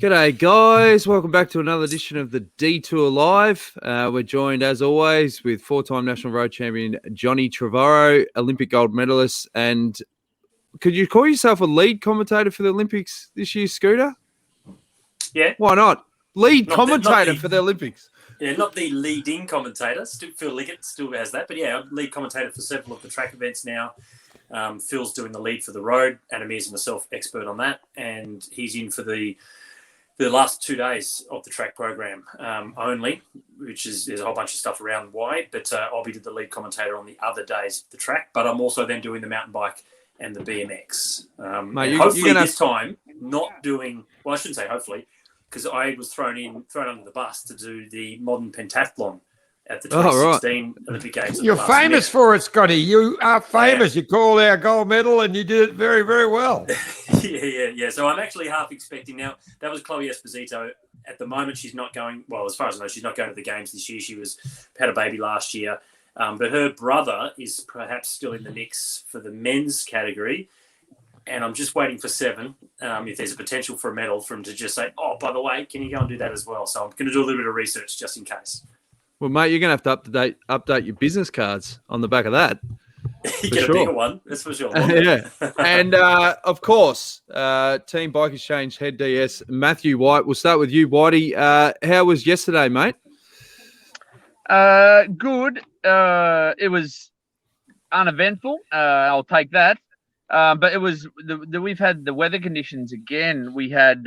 G'day, guys. Welcome back to another edition of the Detour Live. We're joined, as always, with four-time national road champion Johnny Trevorrow, Olympic gold medalist. And could you call yourself a lead commentator for the Olympics this year, Scooter? Yeah. Why not? Lead Not commentator the, for the Olympics. Yeah, not the leading commentator. Phil Liggett still has that. But yeah, lead commentator for several of the track events now. Phil's doing the lead for the road. Adamir's and myself expert on that. And he's in for the last 2 days of the track program only, which is there's a whole bunch of stuff around why. But I'll be the lead commentator on the other days of the track. But I'm also then doing the mountain bike and the BMX. Mate, hopefully this time not doing, well, I shouldn't say hopefully, because I was thrown under the bus to do the modern pentathlon at the 2016 Olympic Games. You're famous for it, Scotty. You are famous. You called our gold medal and you did it very, very well. Yeah. So I'm actually half expecting now. That was Chloe Esposito. At the moment, she's not going, well, as far as I know, she's not going to the games this year. She had a baby last year. But her brother is perhaps still in the mix for the men's category. And I'm just waiting for Seven, if there's a potential for a medal, for him to just say, oh, by the way, can you go and do that as well? So I'm going to do a little bit of research just in case. Well, mate, you're going to have to update your business cards on the back of that. You get a bigger one, that's for sure. Yeah. And, of course, Team Bike Exchange Head DS, Matthew White. We'll start with you, Whitey. How was yesterday, mate? Good. It was uneventful. I'll take that. But it was we've had the weather conditions again. We had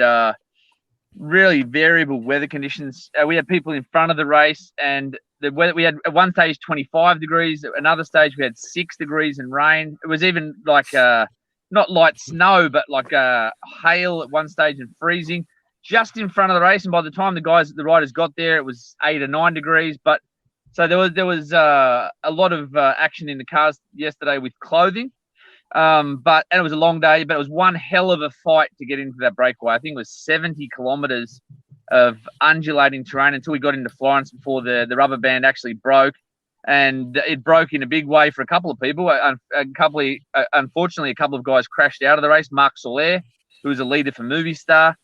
really variable weather conditions. We had people in front of the race, and the weather. We had at one stage 25 degrees. At another stage we had 6 degrees and rain. It was even like not light snow, but like hail at one stage and freezing just in front of the race. And by the time the riders got there, it was 8 or 9 degrees. But so there was a lot of action in the cars yesterday with clothing. And it was a long day, but it was one hell of a fight to get into that breakaway. I think it was 70 kilometers of undulating terrain until we got into Florence before the rubber band actually broke. And it broke in a big way for a couple of people. Unfortunately, a couple of guys crashed out of the race. Marc Soler, who was a leader for Movistar.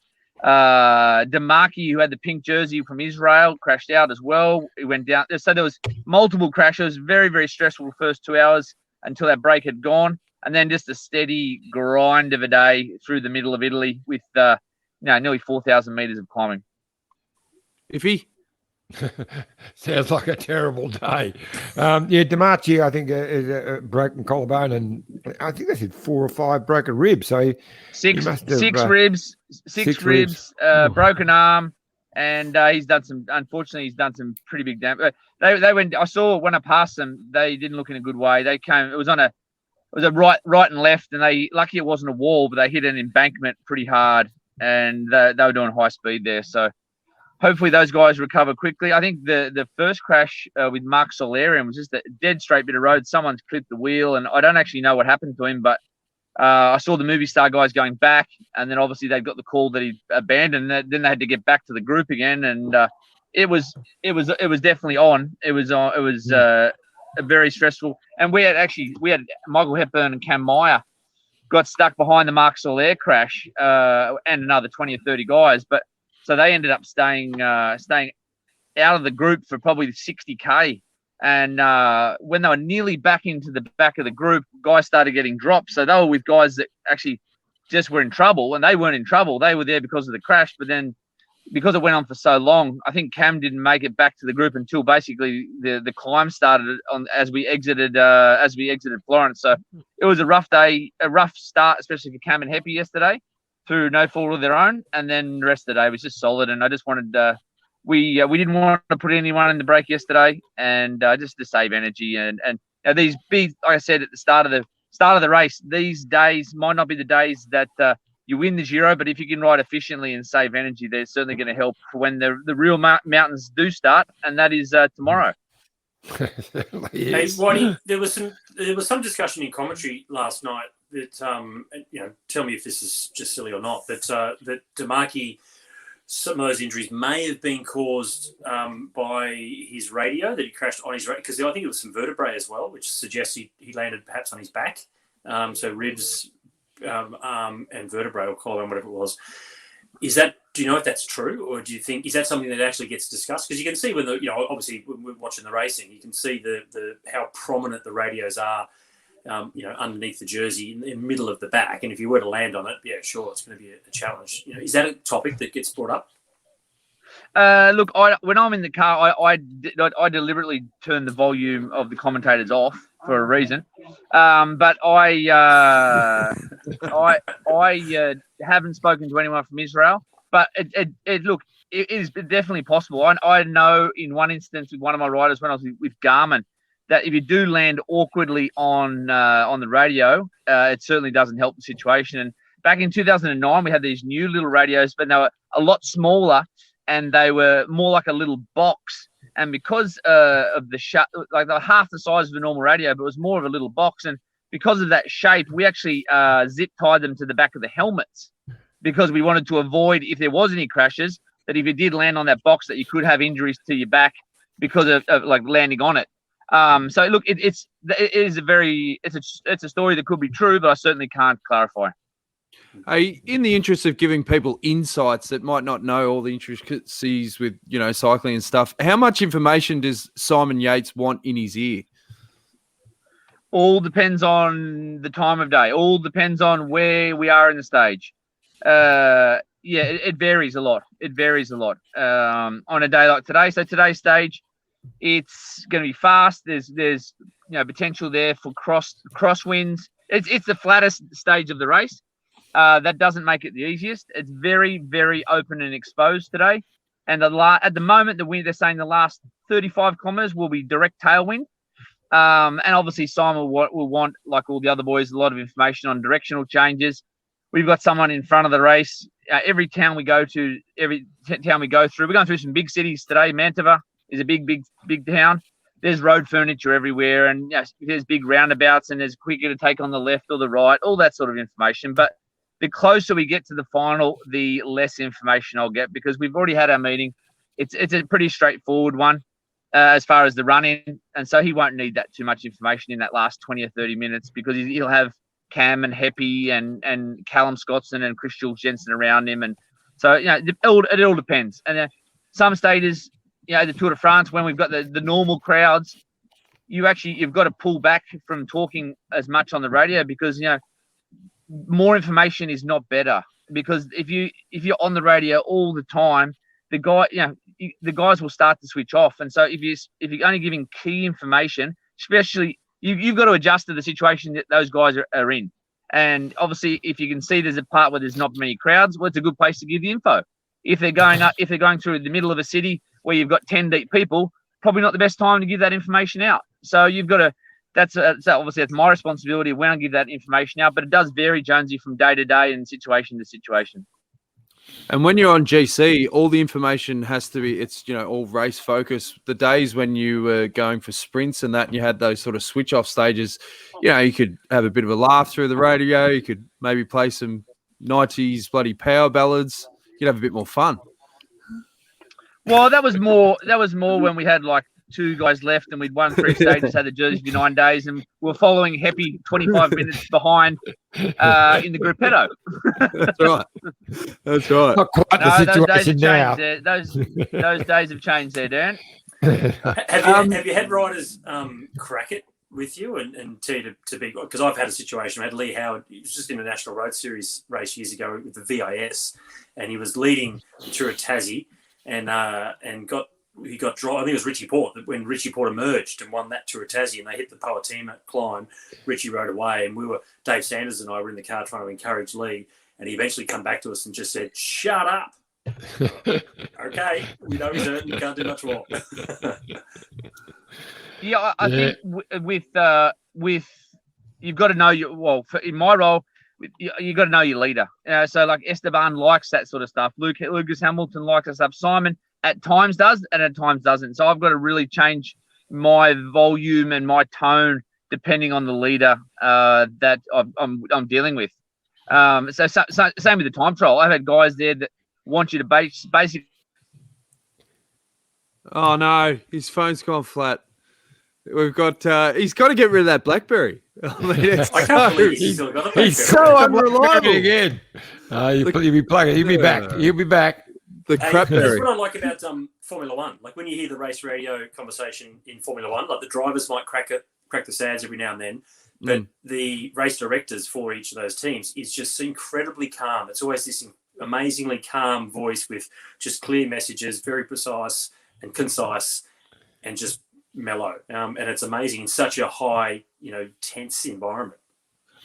Demarchi, who had the pink jersey from Israel, crashed out as well. He went down. So there was multiple crashes. Very, very stressful the first 2 hours until that break had gone. And then just a steady grind of a day through the middle of Italy with nearly 4,000 meters of climbing. Iffy? Sounds like a terrible day. Demarchi, I think, is a broken collarbone, and I think they said 4 or 5 broken ribs. So six ribs, broken arm, and he's done some pretty big damage. They went. I saw when I passed them, they didn't look in a good way. They came. It was a right and left, and lucky it wasn't a wall, but they hit an embankment pretty hard, and they were doing high speed there. So hopefully those guys recover quickly. I think the first crash with Marc Solarium was just a dead straight bit of road. Someone's clipped the wheel, and I don't actually know what happened to him, but I saw the Movistar guys going back, and then obviously they got the call that he abandoned. Then they had to get back to the group again, and it was definitely on. It was very stressful. And we had Michael Hepburn and Cam Meyer got stuck behind the Marc Soler crash, and another 20 or 30 guys. But so they ended up staying out of the group for probably 60K. And when they were nearly back into the back of the group, guys started getting dropped. So they were with guys that actually just were in trouble, and they weren't in trouble. They were there because of the crash, but then because it went on for so long, I think Cam didn't make it back to the group until basically the climb started as we exited Florence. So it was a rough day, a rough start, especially for Cam and Heppy yesterday, through no fault of their own. And then the rest of the day was just solid. And I just wanted we didn't want to put anyone in the break yesterday, and just to save energy. And these big, like I said at the start of the race, these days might not be the days that you win the Giro, but if you can ride efficiently and save energy, they're certainly going to help for when the real mountains do start, and that is tomorrow. Hey, Waddy, there was some discussion in commentary last night that tell me if this is just silly or not, that Demarchi, some of those injuries may have been caused by his radio, that he crashed on his radio, because I think it was some vertebrae as well, which suggests he landed perhaps on his back. So ribs, arm and vertebrae or collarbone, whatever it was. Do you know if that's true, or do you think is that something that actually gets discussed? Because you can see obviously when we're watching the racing, you can see the how prominent the radios are, underneath the jersey in the middle of the back. And if you were to land on it, yeah, sure, it's going to be a challenge. Is that a topic that gets brought up? Look, when I'm in the car, I deliberately turn the volume of the commentators off for a reason. But I haven't spoken to anyone from Israel. But it is definitely possible. I know in one instance with one of my riders when I was with Garmin that if you do land awkwardly on the radio, it certainly doesn't help the situation. And back in 2009, we had these new little radios, but they were a lot smaller and they were more like a little box. And because of the like they were half the size of a normal radio, but it was more of a little box. And because of that shape, we actually zip tied them to the back of the helmets, because we wanted to avoid, if there was any crashes, that if you did land on that box, that you could have injuries to your back because of like landing on it. So look, it's a story that could be true, but I certainly can't clarify. Hey, in the interest of giving people insights that might not know all the intricacies with cycling and stuff, how much information does Simon Yates want in his ear? All depends on the time of day. All depends on where we are in the stage. It varies a lot. On a day like today. So today's stage, it's going to be fast. There's potential there for crosswinds. It's the flattest stage of the race. That doesn't make it the easiest. It's very, very open and exposed today. And at the moment, they're saying the last 35 kilometers will be direct tailwind. And obviously Simon will want, like all the other boys, a lot of information on directional changes. We've got someone in front of the race. Every town we go through, we're going through some big cities today. Mantova is a big town. There's road furniture everywhere, and there's big roundabouts, and there's quicker to take on the left or the right, all that sort of information. But the closer we get to the final, the less information I'll get, because we've already had our meeting. It's a pretty straightforward one as far as the run-in, and so he won't need that too much information in that last 20 or 30 minutes, because he'll have Cam and Heppy and Callum Scottson and Chris Jules Jensen around him. And so, it all depends. And some stages, the Tour de France, when we've got the normal crowds, you've got to pull back from talking as much on the radio, because, more information is not better. Because if you're on the radio all the time, the guys will start to switch off. And so if you're only giving key information, especially, you've got to adjust to the situation that those guys are in. And obviously, if you can see there's a part where there's not many crowds, well, it's a good place to give the info. If they're going through the middle of a city where you've got 10 deep people, probably not the best time to give that information out. So you've got to. That's my responsibility when I give that information out. But it does vary, Jonesy, from day to day and situation to situation. And when you're on GC, all the information has to be, it's, all race focus. The days when you were going for sprints and that, and you had those sort of switch off stages, you could have a bit of a laugh through the radio. You could maybe play some 90s bloody power ballads. You'd have a bit more fun. Well, that was more when we had like 2 guys left and we'd won 3 stages, had the jersey for 9 days, and we're following Heppy 25 minutes behind in the gruppetto. That's right. Not quite the situation now. Those days have changed there, Dan. Have you had riders crack it with you and tell you to be, because I've had a situation. I had Lee Howard. He was just in a National Road Series race years ago with the VIS, and he was leading the Tour of Tassie, and he got dry. I think it was Richie Port, when Richie Port emerged and won that Tour of Tassie, and they hit the Poatima climb. Richie rode away, and Dave Sanders and I were in the car trying to encourage Lee, and he eventually come back to us and just said, "Shut up." Okay, we know he's hurt and can't do much more. Yeah, I think with you've got to know in my role, you've got to know your leader. So like Esteban likes that sort of stuff. Lucas Hamilton likes that stuff. Simon at times does, and at times doesn't. So I've got to really change my volume and my tone depending on the leader that I'm dealing with. So same with the time trial. I've had guys there that want you to basically. Oh no, his phone's gone flat. We've got. He's got to get rid of that BlackBerry. I mean, I can't believe he's still got a BlackBerry. He's so unreliable again. You'll be plugging. He'll be back. He'll be back. The That's crapberry. what I like about Formula One. Like when you hear the race radio conversation in Formula One, like the drivers might crack the sads every now and then, but the race directors for each of those teams is just incredibly calm. It's always this amazingly calm voice with just clear messages, very precise and concise, and just mellow. And it's amazing in such a high, tense environment.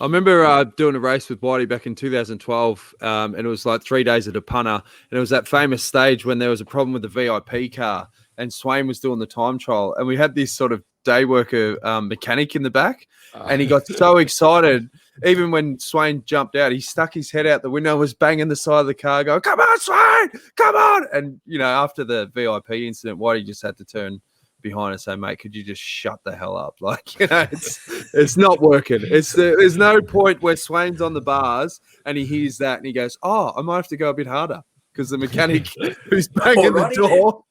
I remember doing a race with Whitey back in 2012, and it was like 3 days at a punter, and it was that famous stage when there was a problem with the VIP car, and Swain was doing the time trial, and we had this sort of day worker mechanic in the back, and he got so excited. Even when Swain jumped out, he stuck his head out the window, was banging the side of the car, going, "Come on, Swain, come on!" And after the VIP incident, Whitey just had to turn behind and say, "Mate, could you just shut the hell up?" Like, it's not working. There's no point where Swain's on the bars and he hears that and he goes, "Oh, I might have to go a bit harder," because the mechanic who's banging the door,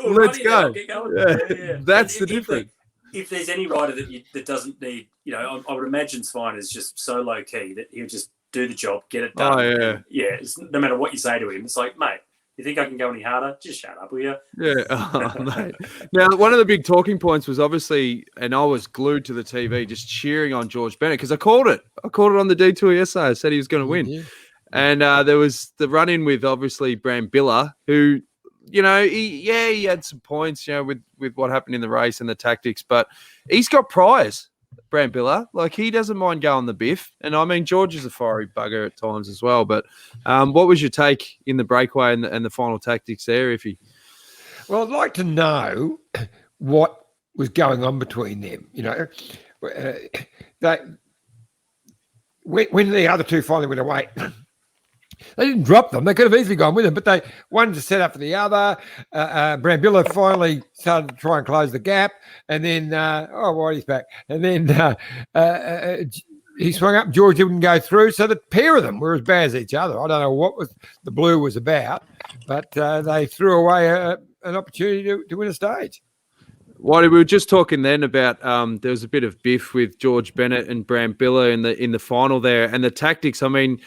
let's go. Yeah. That's the difference. If there's any rider that doesn't need, I would imagine Swain is just so low key that he'll just do the job, get it done. Oh, yeah. Yeah. No matter what you say to him, it's like, mate, you think I can go any harder? Just shut up, will you? Yeah, mate. Now, one of the big talking points was obviously, and I was glued to the TV just cheering on George Bennet because I called it. I called it on the detour yesterday. I said he was going to win. Yeah. And there was the run-in with obviously Brambilla, who, he had some points, with what happened in the race and the tactics, but he's got prize. Brambilla, like he doesn't mind going the biff, and I mean George is a fiery bugger at times as well. But what was your take in the breakaway and the final tactics there, Iffy? Well, I'd like to know what was going on between them. That when the other two finally went away, they didn't drop them. They could have easily gone with them, but they wanted to set up for the other. Brambilla finally started to try and close the gap, and then Whitey's back, and then he swung up. George didn't go through, so the pair of them were as bad as each other. I don't know what the blue was about, but they threw away an opportunity to win a stage. Whitey, we were just talking then about there was a bit of biff with George Bennet and Brambilla in the final there, and the tactics. I mean,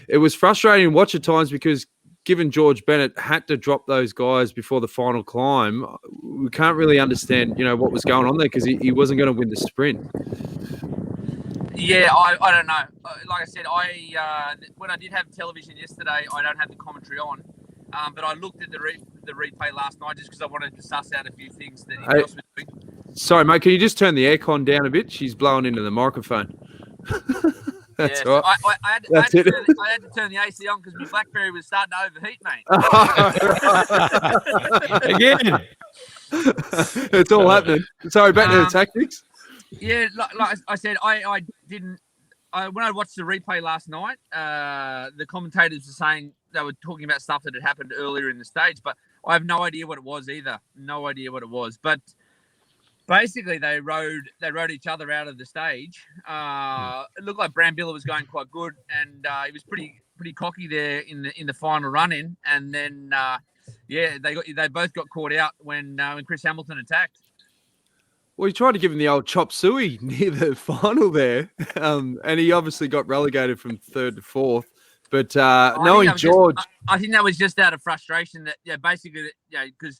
it was frustrating to watch at times because given George Bennet had to drop those guys before the final climb, we can't really understand, what was going on there because he wasn't going to win the sprint. Yeah, I don't know. Like I said, when I did have television yesterday, I don't have the commentary on, but I looked at the replay last night just because I wanted to suss out a few things that he else was doing. Sorry, mate, can you just turn the aircon down a bit? She's blowing into the microphone. That's right. I had to turn the AC on because my BlackBerry was starting to overheat, mate. Again. It's all happening. Sorry, back to the tactics. Yeah, like I said, I didn't. When I watched the replay last night, the commentators were saying they were talking about stuff that had happened earlier in the stage, but I have no idea what it was either. No idea what it was, but basically they rode each other out of the stage. It looked like Brambilla was going quite good, and he was pretty cocky there in the final run-in, and then they both got caught out when Chris Hamilton attacked. Well, he tried to give him the old chop suey near the final there, and he obviously got relegated from third to fourth. But knowing George, I think that was just out of frustration that basically because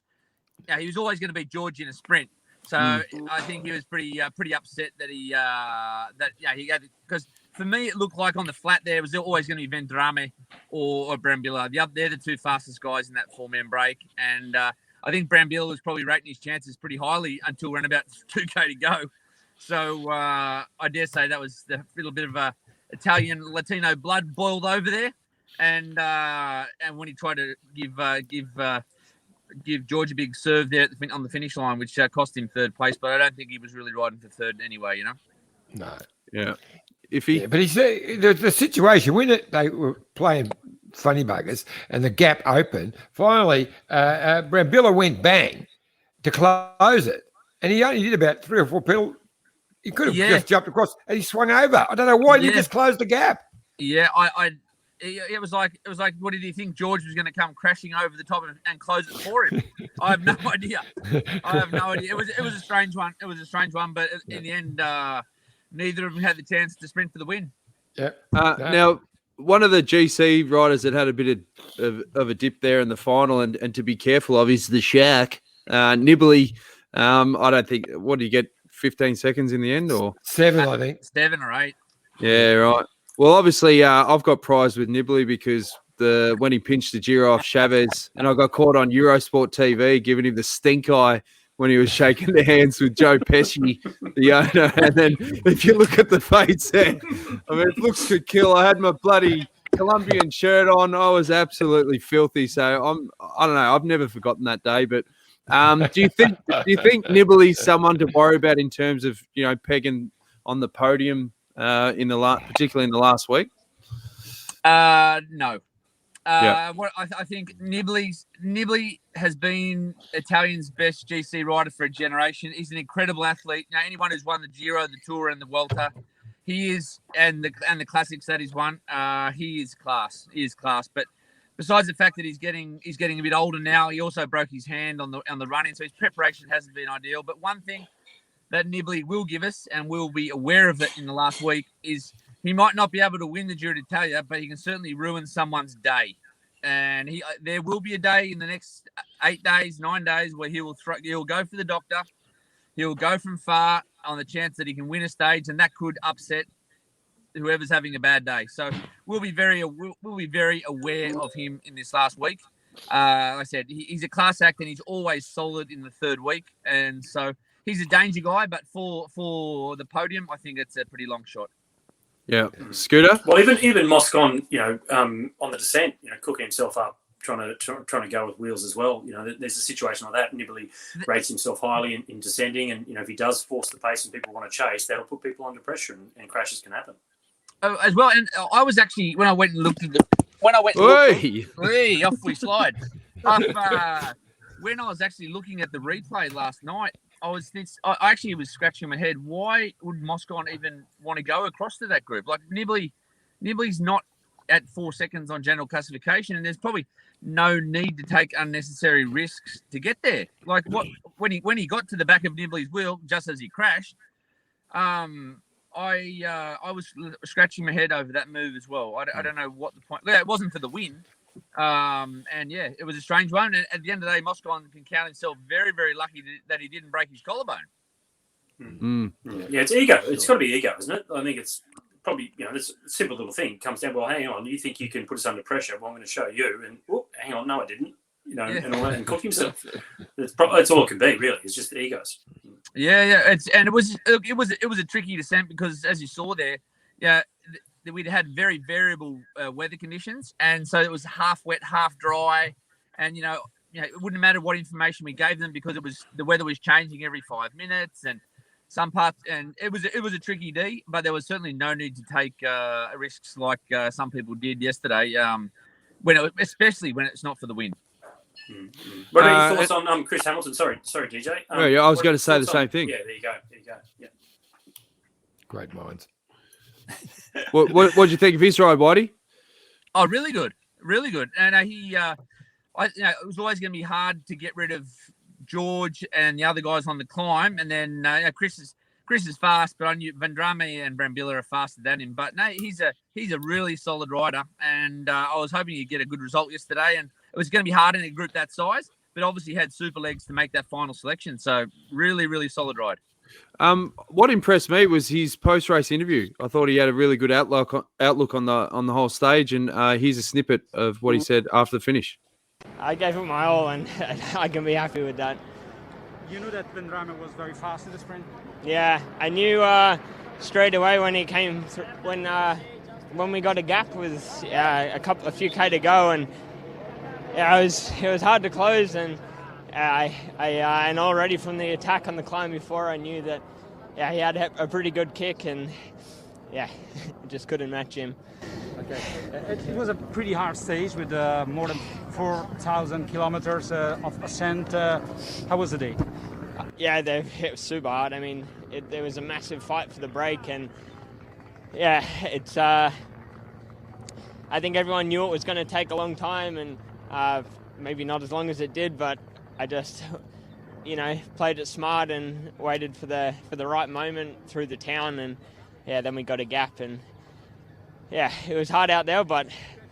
he was always going to beat George in a sprint. So I think he was pretty upset that he had, because for me it looked like on the flat there was always going to be Vendrame or Brambilla. They're the two fastest guys in that 4-man break, and I think Brambilla was probably rating his chances pretty highly until around about 2K to go. So I dare say that was a little bit of a Italian Latino blood boiled over there, and when he tried to give George a big serve there on the finish line, which cost him third place. But I don't think he was really riding for third anyway, No. Yeah. But he's the situation when they were playing funny buggers and the gap opened, finally Brambilla went bang to close it, and he only did about 3 or 4 pedals. He could have just jumped across, and he swung over. I don't know why he just closed the gap. Yeah, it was like, what did he think George was going to come crashing over the top and close it for him? I have no idea. It was a strange one. But in the end, neither of them had the chance to sprint for the win. Yeah. Now, one of the GC riders that had a bit of a dip there in the final and to be careful of is the Shack. Nibley, I don't think, what did you get, 15 seconds in the end? Or 7, I think. 7 or 8. Yeah, right. Well, obviously, I've got prize with Nibley because when he pinched the Giro off Chavez, and I got caught on Eurosport TV giving him the stink eye when he was shaking the hands with Joe Pesci, the owner. And then if you look at the face there, I mean, it looks could kill. I had my bloody Colombian shirt on. I was absolutely filthy. So I don't know. I've never forgotten that day. But do you think Nibley's someone to worry about in terms of, pegging on the podium particularly in the last week? No. Yeah. What I think Nibley has been Italian's best GC rider for a generation. He's an incredible athlete. Anyone who's won the Giro, the Tour, and the Vuelta, he is, and the classics that he's won, he is class. He is class. But besides the fact that he's getting a bit older now, he also broke his hand on the run-in, so his preparation hasn't been ideal. But one thing that Nibley will give us, and we'll be aware of it in the last week, is he might not be able to win the Giro d'Italia, but he can certainly ruin someone's day. And there will be a day in the next 8 days, 9 days, where he'll go for the doctor. He'll go from far on the chance that he can win a stage, and that could upset whoever's having a bad day. So we'll be very aware of him in this last week. Like I said, he's a class act, and he's always solid in the third week, and so he's a danger guy. But for the podium, I think it's a pretty long shot. Yeah, Scooter. Well, even Moscon, on the descent, cooking himself up, trying to go with wheels as well. There's a situation like that. Nibley rates himself highly in descending, and if he does force the pace and people want to chase, that'll put people under pressure, and crashes can happen. As well, and I was actually off we slide. When I was actually looking at the replay last night, I actually was scratching my head. Why would Moscon even want to go across to that group? Like Nibley's not at 4 seconds on general classification, and there's probably no need to take unnecessary risks to get there. Like when he got to the back of Nibley's wheel just as he crashed, I was scratching my head over that move as well. I don't know what the point. It wasn't for the win. And yeah, it was a strange one. And at the end of the day, Moscon can count himself very, very lucky that he didn't break his collarbone. Yeah, it's ego. It's got to be ego, isn't it? I think it's probably, this simple little thing comes down, well, hang on, you think you can put us under pressure? Well, I'm going to show you. And, hang on, no, I didn't. And all that, and cook himself. It's all it can be, really. It's just the egos. Yeah. It was a tricky descent because, as you saw there, we'd had very variable weather conditions, and so it was half wet, half dry, and it wouldn't matter what information we gave them because the weather was changing every 5 minutes, and some parts, and it was a tricky D, but there was certainly no need to take risks like some people did yesterday, especially when it's not for the win. What are your thoughts on Chris Hamilton? Sorry, DJ. I was going to say the same thing. Yeah, there you go. Yeah. Great minds. What do you think of his ride, Whitey? Oh, really good. And it was always going to be hard to get rid of George and the other guys on the climb. And then Chris is fast, but I knew Vendrame and Brambilla are faster than him. But no, he's a really solid rider, and I was hoping he'd get a good result yesterday. And it was going to be hard in a group that size, but obviously had super legs to make that final selection. So really, really solid ride. What impressed me was his post-race interview. I thought he had a really good outlook on the whole stage, and here's a snippet of what he said after the finish. I gave it my all, and I can be happy with that. You knew that Vendrame was very fast in the sprint? Yeah, I knew straight away when he came when we got a gap with a few K to go, and it was hard to close, and and already from the attack on the climb before, I knew that he had a pretty good kick, and just couldn't match him. Okay, it was a pretty hard stage with more than 4,000 kilometers of ascent. How was the day? It was super hard. I mean, there was a massive fight for the break, and I think everyone knew it was going to take a long time, and maybe not as long as it did, but I just, played it smart and waited for the right moment through the town, and then we got a gap, and it was hard out there, but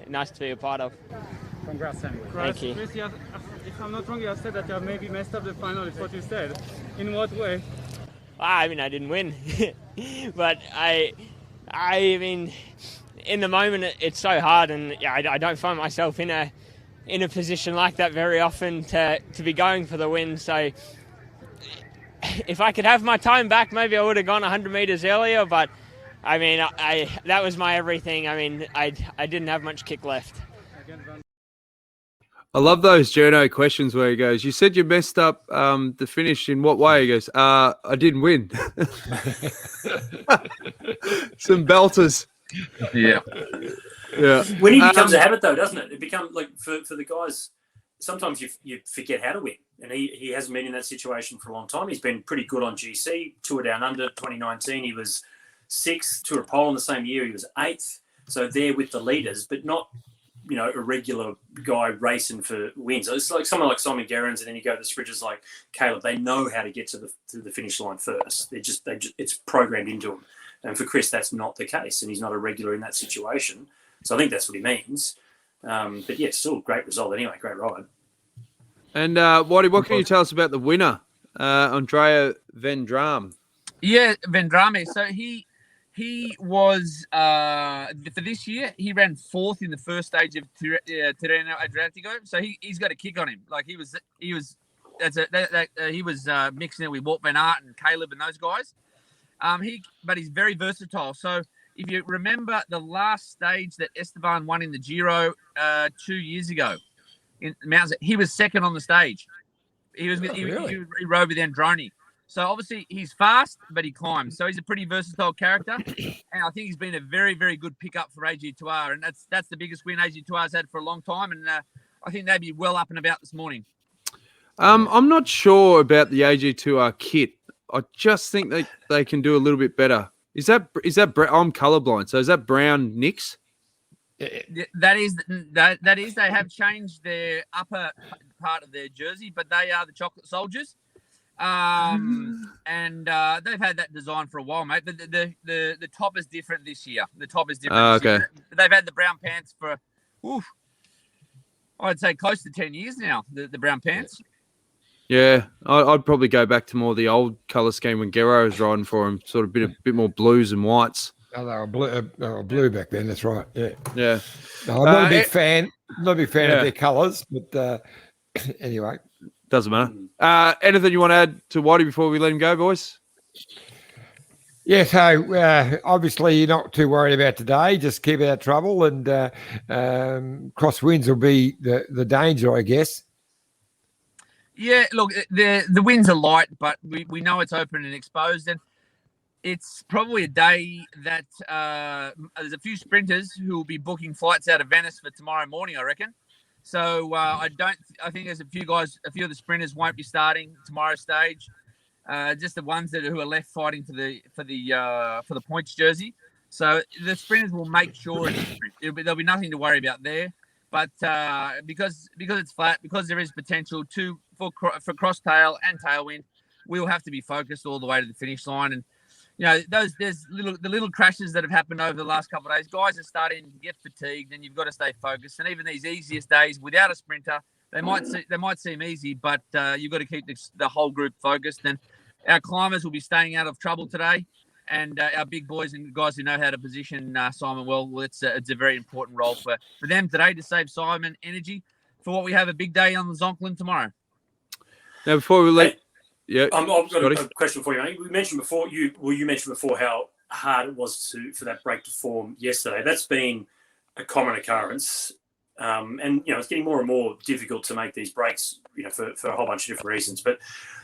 nice to be a part of. Congrats anyway. Thank you. Chris, if I'm not wrong, you have said that you have maybe messed up the final, is what you said. In what way? I mean, I didn't win, but I mean, in the moment, it's so hard, and I don't find myself in a position like that very often to be going for the win. So if I could have my time back, maybe I would have gone 100 meters earlier. But I mean, that was my everything. I mean, I didn't have much kick left. I love those journo questions where he goes, "You said you messed up the finish in what way?" He goes, "I didn't win." Some belters. Yeah. Yeah. Winning becomes a habit, though, doesn't it? It becomes like for the guys. Sometimes you forget how to win, and he hasn't been in that situation for a long time. He's been pretty good on GC Tour Down Under 2019. He was 6th, Tour of Poland the same year. He was 8th, so there with the leaders, but not a regular guy racing for wins. It's like someone like Simon Gerrans, and then you go to the sprinters like Caleb. They know how to get to the finish line first. It's programmed into them. And for Chris, that's not the case, and he's not a regular in that situation. So I think that's what he means. But yeah, still a great result anyway. Great ride. And Whitey, what can you tell us about the winner, Andrea Vendrame? Yeah, Vendrame. So he was for this year. He ran 4th in the first stage of Tirreno Adriatico. So he's got a kick on him. Like he was mixing it with Walt Van Aert and Caleb and those guys. But he's very versatile. So if you remember the last stage that Esteban won in the Giro 2 years ago in Mount, he was 2nd on the stage. He rode with Androni. So obviously he's fast, but he climbs. So he's a pretty versatile character, and I think he's been a very, very good pickup for AG2R, and that's the biggest win AG2R's had for a long time, and I think they'd be well up and about this morning. I'm not sure about the AG2R kit. I just think they can do a little bit better. Is that I'm colorblind, so is that brown Nicks? That is. They have changed their upper part of their jersey, but they are the Chocolate Soldiers. And they've had that design for a while, mate. But the top is different this year. The top is different. Okay. They've had the brown pants for, I'd say close to 10 years now. The brown pants. Yeah, I'd probably go back to more the old color scheme when Giro was riding for him, sort of a bit more blues and whites. Oh, they were blue back then. That's right. Yeah. Yeah. No, I'm not a big fan. Not a big fan of their colours, but anyway. Doesn't matter. Anything you want to add to Whitey before we let him go, boys? Yeah, so obviously you're not too worried about today. Just keep out of trouble, and crosswinds will be the danger, I guess. Yeah, look, the winds are light, but we know it's open and exposed, and it's probably a day that there's a few sprinters who will be booking flights out of Venice for tomorrow morning, I reckon. So I think there's a few of the sprinters won't be starting tomorrow's stage. Just the ones who are left fighting for the points jersey. So the sprinters will make sure there'll be nothing to worry about there. But because it's flat, because there is potential for crosstail and tailwind, we'll have to be focused all the way to the finish line. And there's the little crashes that have happened over the last couple of days. Guys are starting to get fatigued, and you've got to stay focused. And even these easiest days without a sprinter, they might seem easy, but you've got to keep the whole group focused. And our climbers will be staying out of trouble today, and our big boys and guys who know how to position Simon well, it's a very important role for them today to save Simon energy for what we have a big day on the Zonklin tomorrow. Now, before we let... Yeah, I've got a question for you, mate. You mentioned before how hard it was for that break to form yesterday. That's been a common occurrence, and it's getting more and more difficult to make these breaks, for a whole bunch of different reasons. But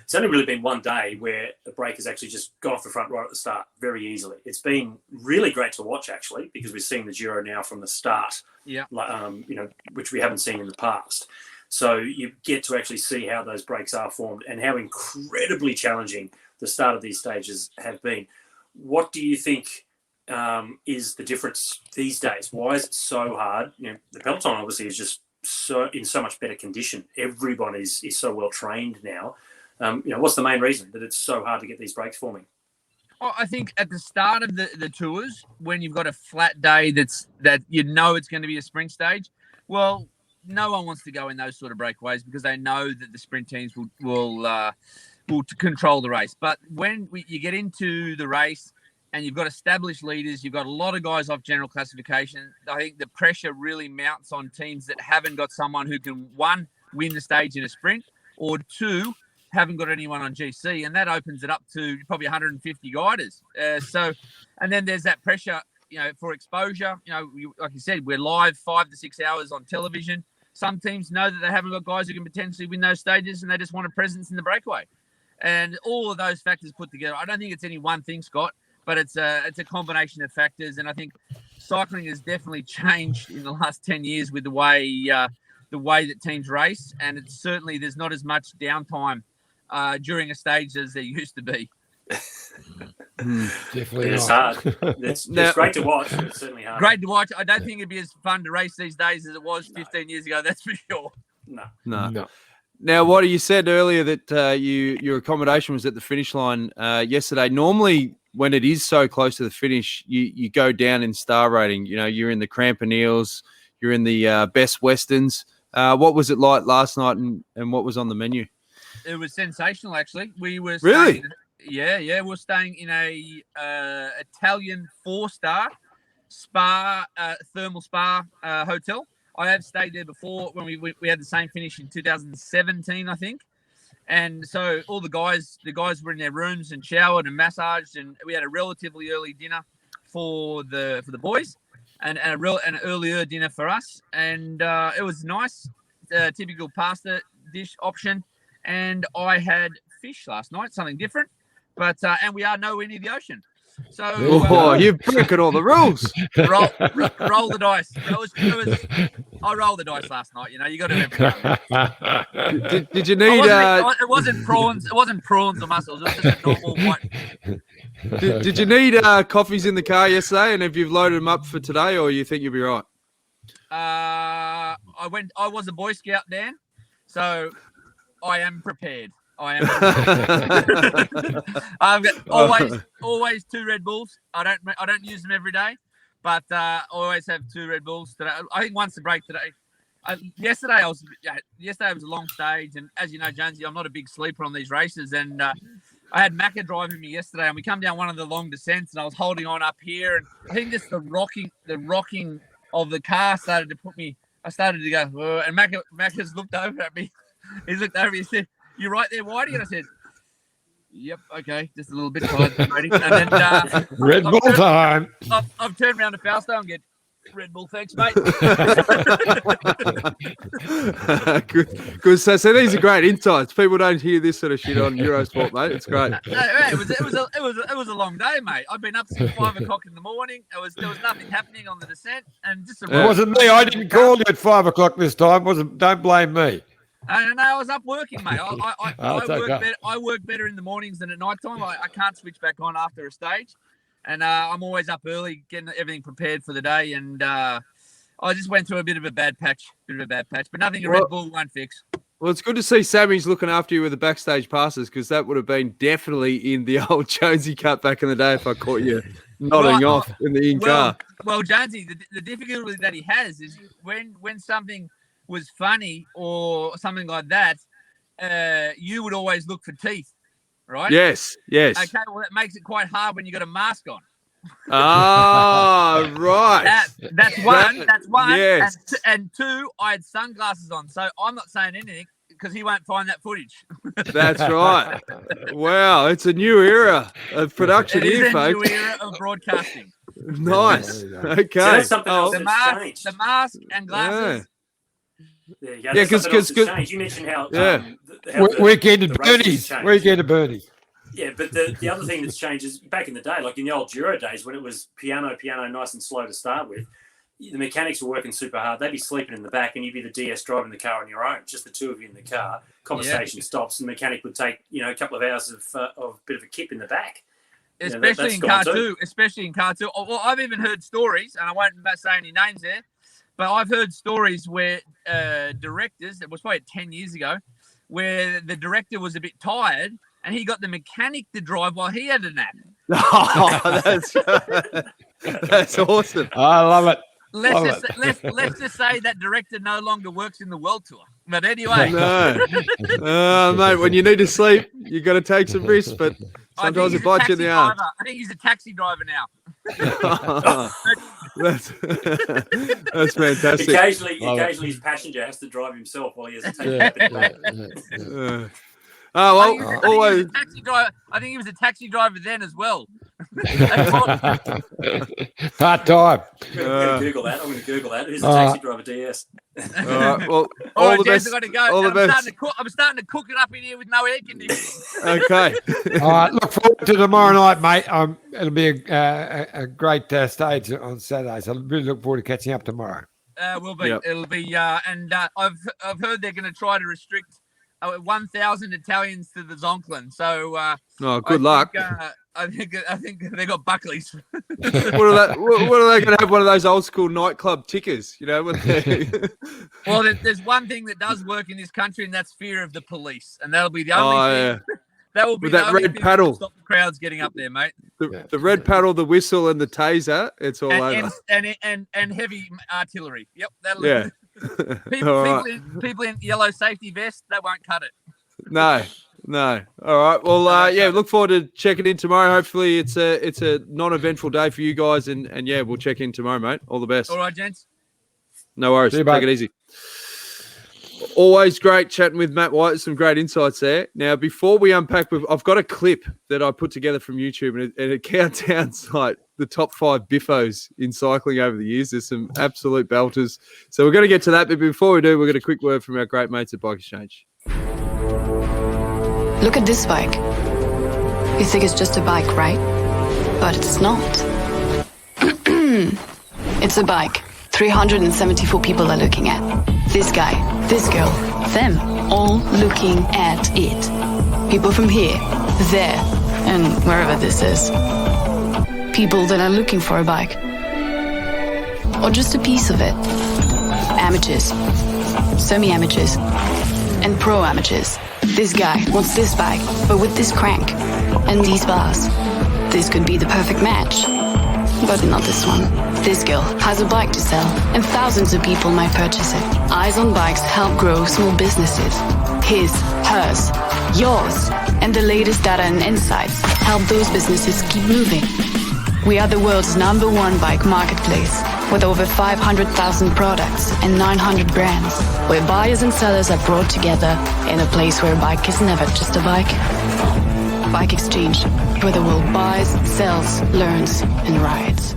it's only really been one day where the break has actually just gone off the front right at the start very easily. It's been really great to watch actually, because we're seeing the Giro now from the start, which we haven't seen in the past. So you get to actually see how those breaks are formed and how incredibly challenging the start of these stages have been. What do you think is the difference these days? Why is it so hard? The peloton obviously is just in so much better condition. Everyone is so well trained now. What's the main reason that it's so hard to get these breaks forming? Well, I think at the start of the tours, when you've got a flat day that you know it's going to be a sprint stage, well, no one wants to go in those sort of breakaways because they know that the sprint teams will control the race. But when you get into the race and you've got established leaders, you've got a lot of guys off general classification, I think the pressure really mounts on teams that haven't got someone who can, one, win the stage in a sprint, or two, haven't got anyone on GC, and that opens it up to probably 150 guiders. And then there's that pressure, for exposure. Like you said, we're live 5 to 6 hours on television. Some teams know that they haven't got guys who can potentially win those stages, and they just want a presence in the breakaway. And all of those factors put together, I don't think it's any one thing, Scott, but it's a combination of factors. And I think cycling has definitely changed in the last 10 years with the way that teams race, and it's certainly there's not as much downtime during a stage as there used to be. Definitely it's not. hard. It's great to watch, but it's certainly hard. Great to watch. I don't think it'd be as fun to race these days as it was 15 years ago, that's for sure. No. Now, what you said earlier that your accommodation was at the finish line yesterday. Normally, when it is so close to the finish, you go down in star rating. You're in the Campanils, you're in the Best Westerns. What was it like last night, and what was on the menu? It was sensational, actually. We were really, we're staying in a Italian 4-star spa, thermal spa hotel. I have stayed there before when we had the same finish in 2017, I think. And so all the guys were in their rooms and showered and massaged, and we had a relatively early dinner for the boys, and an earlier dinner for us. And it was nice, typical pasta dish option. And I had fish last night, something different, but and we are nowhere near the ocean. So you've broken all the rules. Roll the dice. I rolled the dice last night. You got to every Did you need? It wasn't prawns. It wasn't prawns or mussels. It was just a normal white. Did you need coffees in the car yesterday? And have you loaded them up for today, or you think you'll be right? I was a Boy Scout, Dan, so I am prepared. I've got always 2 Red Bulls. I don't use them every day, but I always have 2 Red Bulls today. I think once the break today. Yesterday was a long stage, and as you know, Jonesy, I'm not a big sleeper on these races, and I had Macca driving me yesterday, and we come down one of the long descents, and I was holding on up here, and I think just the rocking of the car started to put me. I started to go, and Macca's looked over at me. He's looked over. He said, "You right there, Whitey?" And I said, "Yep, okay, just a little bit tired, Brady." And then Red Bull time. I've turned around to Fausto and get Red Bull, thanks, mate. Good. So these are great insights. People don't hear this sort of shit on Eurosport, mate. It's great. It was a long day, mate. I've been up since 5 o'clock in the morning. There was nothing happening on the descent, and just it wasn't me. I didn't call you at 5 o'clock this time. Don't blame me. No, I was up working, mate. I work better in the mornings than at night time. I can't switch back on after a stage. And I'm always up early, getting everything prepared for the day. And I just went through a bit of a bad patch, but nothing a Red Bull won't fix. Well, it's good to see Sammy's looking after you with the backstage passes, because that would have been definitely in the old Jonesy Cup back in the day if I caught you nodding off in the in-car. Well, Jonesy, the difficulty that he has is when something was funny or something like that, you would always look for teeth, right? Yes. Okay, well, that makes it quite hard when you got a mask on. Ah, right. That's one. Yes. And 2, I had sunglasses on, so I'm not saying anything because he won't find that footage. That's right. Wow, it's a new era of production here, folks. It's a new era of broadcasting. Nice. Okay. So that's something else that's changed. The mask and glasses. Yeah, because you mentioned how weekend at Bernie's. Weekend at Bernie's. Yeah, but the other thing that's changed is back in the day, like in the old Giro days, when it was piano, nice and slow to start with, the mechanics were working super hard. They'd be sleeping in the back, and you'd be the DS driving the car on your own, just the 2 of you in the car. Conversation stops, and the mechanic would take a couple of hours of a bit of a kip in the back. Especially in car two. Especially in car two. Well, I've even heard stories, and I won't say any names there, but I've heard stories where directors, it was probably 10 years ago, where the director was a bit tired and he got the mechanic to drive while he had a nap. Oh, that's awesome. I love it. Let's just say that director no longer works in the World Tour. But anyway. No. Mate, when you need to sleep, you got to take some risks, but sometimes it bites you in the arm. I think he's a taxi driver now. That's fantastic. Occasionally his passenger has to drive himself while he has to take always. I think he was a taxi driver then as well. Part time. I'm going to Google that. Who's the taxi driver DS? All right. Well, all the gents, best. I've got to go. All the best. I'm starting to cook it up in here with no air conditioning. Okay. All right. Look forward to tomorrow night, mate. It'll be a great stage on Saturday. So I really look forward to catching up tomorrow. Will be. Yep. It'll be. And I've heard they're going to try to restrict 1,000 Italians to the Zonklin. So. Good luck. I think they got Buckleys. What are they going to have? One of those old school nightclub tickers, you know? Well, there's one thing that does work in this country, and that's fear of the police, and that'll be the only thing. That will be with that red paddle. Stop the crowds getting up there, mate. The red paddle, the whistle, and the taser. It's all over. And heavy artillery. Yep. That'll people in yellow safety vests, that won't cut it. No. All right. Well, look forward to checking in tomorrow. Hopefully it's a non-eventful day for you guys, and we'll check in tomorrow, mate. All the best. All right, gents. No worries. Take it easy. Always great chatting with Matt White. Some great insights there. Now, before we unpack, I've got a clip that I put together from YouTube, and it counts down like the top 5 biffos in cycling over the years. There's some absolute belters. So we're going to get to that. But before we do, we've got a quick word from our great mates at Bike Exchange. Look at this bike. You think it's just a bike, right? But it's not. It's a bike 374 people are looking at. This guy, this girl, them, all looking at it. People from here, there, and wherever this is. People that are looking for a bike. Or just a piece of it. Amateurs, semi-amateurs, and pro-amateurs. This guy wants this bike, but with this crank and these bars. This could be the perfect match. But not this one. This girl has a bike to sell, and thousands of people might purchase it. Eyes on Bikes help grow small businesses. His, hers, yours, and the latest data and insights help those businesses keep moving. We are the world's #1 bike marketplace, with over 500,000 products and 900 brands, where buyers and sellers are brought together in a place where a bike is never just a bike. Bike Exchange, where the world buys, sells, learns, and rides.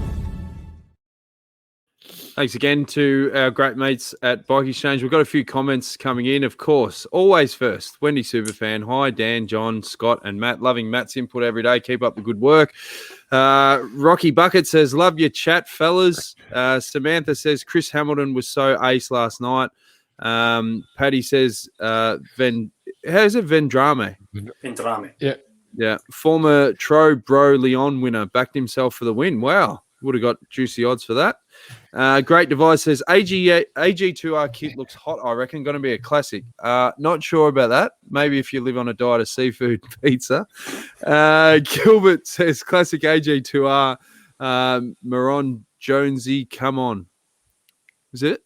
Thanks again to our great mates at Bike Exchange. We've got a few comments coming in, of course. Always first, Wendy Superfan. Hi, Dan, John, Scott, and Matt. Loving Matt's input every day. Keep up the good work. Rocky Bucket says, love your chat, fellas. Samantha says, Chris Hamilton was so ace last night. Paddy says, Vendrame? Vendrame. Yeah. Former Tro Bro Leon winner backed himself for the win. Wow. Would have got juicy odds for that. Great Device says, AG2R kit looks hot, I reckon. Going to be a classic. Not sure about that. Maybe if you live on a diet of seafood pizza. Gilbert says, classic AG2R. Maron Jonesy, come on. Is it?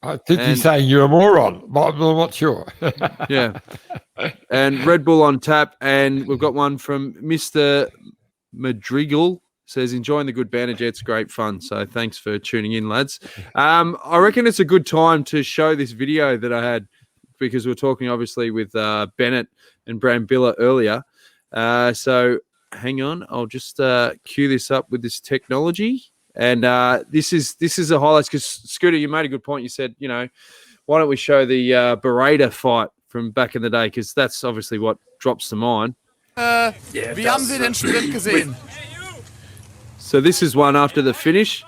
I think he's saying you're a moron, but I'm not sure. Yeah. And Red Bull on tap. And we've got one from Mr. Madrigal. Says, enjoying the good banter, Jets. Great fun. So thanks for tuning in, lads. I reckon it's a good time to show this video that I had because we're talking, obviously, with Bennet and Brambilla earlier. So hang on. I'll just cue this up with this technology. And this is a highlight because, Scooter, you made a good point. You said, why don't we show the Beretta fight from back in the day because that's obviously what drops to mind. Wie haben Sie den Schritt gesehen? So this is one after the finish.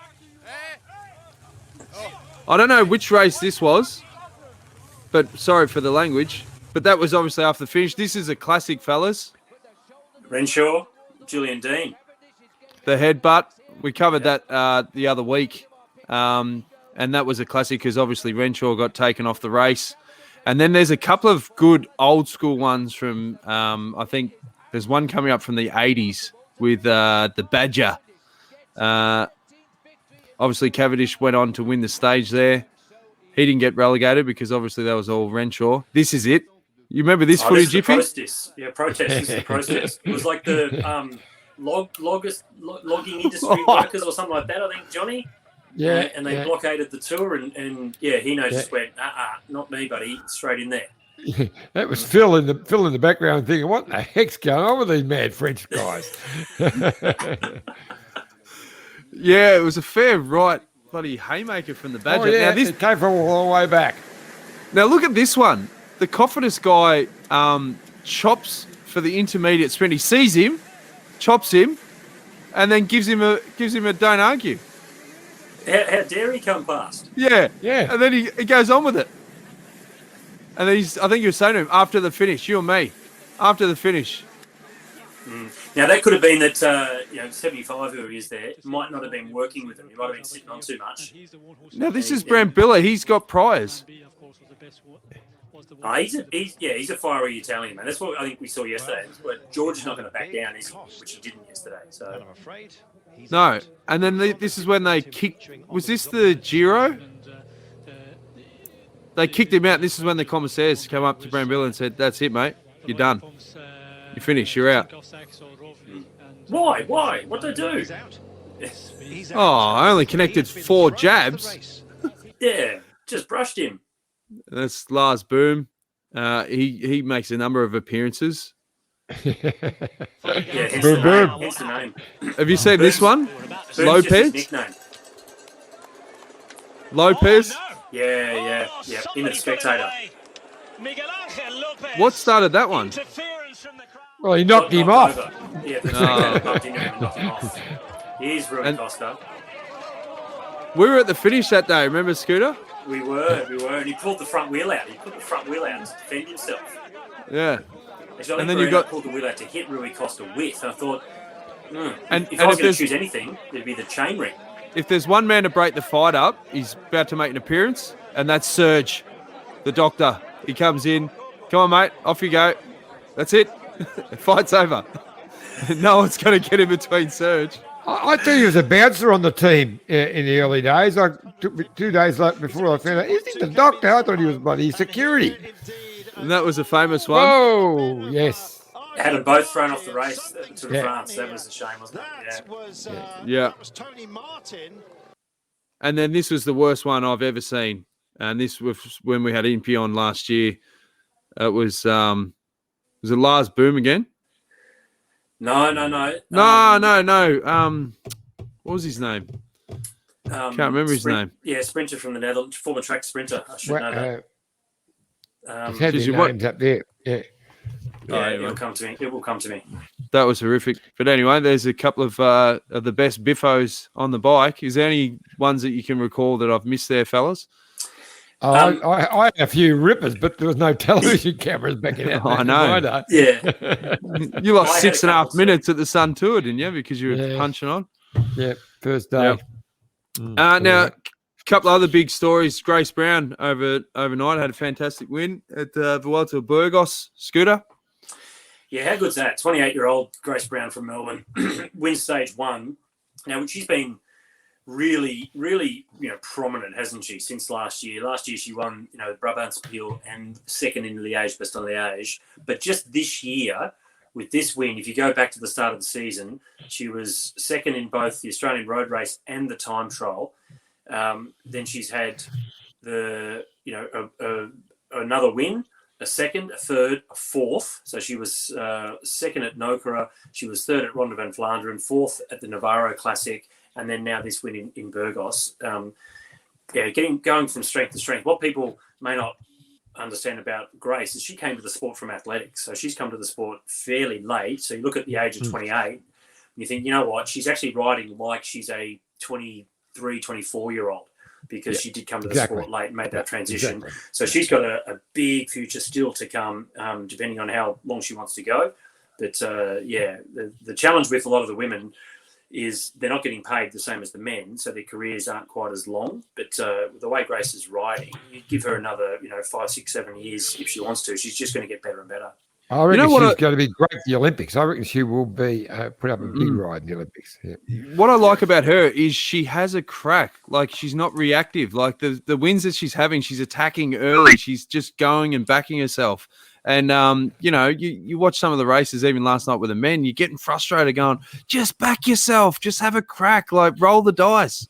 I don't know which race this was, but sorry for the language. But that was obviously after the finish. This is a classic, fellas. Renshaw. Julian Dean. The headbutt. We covered that the other week. And that was a classic because obviously Renshaw got taken off the race. And then there's a couple of good old school ones from, I think there's one coming up from the 80s with the Badger. Obviously, Cavendish went on to win the stage there. He didn't get relegated because obviously that was all Renshaw. This is it. You remember this footage, Jiffy? Protest. This is the protest. It was like the logging industry workers or something like that, I think, Johnny. Yeah. And they blockaded the tour, and Hino just went, not me, buddy, straight in there. That was Phil in the background thinking, what the heck's going on with these mad French guys? Yeah, it was a fair right bloody haymaker from the Badger. Oh, yeah, now, this it came from all the way back. Now look at this one. The Cofidis guy chops for the intermediate sprint. He sees him, chops him, and then gives him a don't argue. How dare he come past? Yeah. Yeah. And then he goes on with it. And then I think you were saying to him after the finish, you and me, after the finish. Now that could have been that 75 who he is there might not have been working with him. He might have been sitting on too much. Now this is Brambilla. He's got priors. He's a fiery Italian, man. That's what I think we saw yesterday. But George is not going to back down, is he? Which he didn't yesterday. So No. And then this is when they kicked. Was this the Giro? They kicked him out. And this is when the commissaires came up to Brambilla and said, "That's it, mate. You're done. You finish. You're out." Why? What'd they do? Oh, I only connected 4 jabs. Yeah, just brushed him. That's Lars Boom. He makes a number of appearances. Yeah, hence the name. Have you seen this one? Boom's Lopez? just his nickname. Lopez? Yeah. In the Spectator. What started that one? Well, he knocked him off. Yeah, the Spectator bumped into him and knocked him off. Here's Rui Costa. We were at the finish that day, remember, Scooter? We were, and he pulled the front wheel out. He put the front wheel out to defend himself. Yeah. Actually, And then you pulled the wheel out to hit Rui Costa with. And I thought, And if I was going there's- to choose anything, it'd be the chain ring. If there's one man to break the fight up, he's about to make an appearance, and that's Serge, the doctor. He comes in. Come on, mate. Off you go. That's it. Fight's over. No one's going to get in between Serge. I tell you, he was a bouncer on the team in the early days. 2 days before I found out, isn't he the doctor? I thought he was bloody security. And that was a famous one. Oh, yes. Had them both thrown off the race to France. That was a shame, wasn't it? Yeah. That was Tony Martin. And then this was the worst one I've ever seen. And this was when we had Impy on last year. It was it Lars Boom again? No. What was his name? Can't remember his name. Yeah, sprinter from the Netherlands, former track sprinter. I should know that. He's had his names up there. Yeah. It will come to me. It will come to me. That was horrific. But anyway, there's a couple of the best biffos on the bike. Is there any ones that you can recall that I've missed there, fellas? I had a few rippers, but there was no television cameras back in that. I know. Yeah. You lost 6.5 minutes at the Sun Tour, didn't you? Because you were punching on. Yeah, first day. Yep. Now, a couple other big stories. Grace Brown overnight had a fantastic win at the Vuelta of Burgos. Scooter? Yeah, how good's that? 28-year-old Grace Brown from Melbourne wins stage 1. Now, she's been really, really, prominent, hasn't she, since last year? Last year she won, the Brabant's Appeal and second in Liège-Bastogne-Liège. But just this year, with this win, if you go back to the start of the season, she was second in both the Australian road race and the time trial. Then she's had another win, a second, a third, a fourth. So she was second at Nokera. She was third at Ronde van Vlaanderen, fourth at the Navarro Classic, and then now this win in Burgos. Going from strength to strength. What people may not understand about Grace is she came to the sport from athletics. So she's come to the sport fairly late. So you look at the age of 28, and you think, you know what, she's actually riding like she's a 23, 24-year-old because she did come to the sport late and made that transition. Exactly. So she's got a big future still to come, depending on how long she wants to go. But the challenge with a lot of the women is they're not getting paid the same as the men, so their careers aren't quite as long. But the way Grace is riding, you give her another 5, 6, 7 years if she wants to. She's just going to get better and better. I reckon she's going to be great for the Olympics. I reckon she will be put up a big ride in the Olympics. Yeah. What I like about her is she has a crack. Like, she's not reactive. Like, the wins that she's having, she's attacking early. She's just going and backing herself. And, you watch some of the races, even last night with the men, you're getting frustrated going, just back yourself. Just have a crack. Like, roll the dice.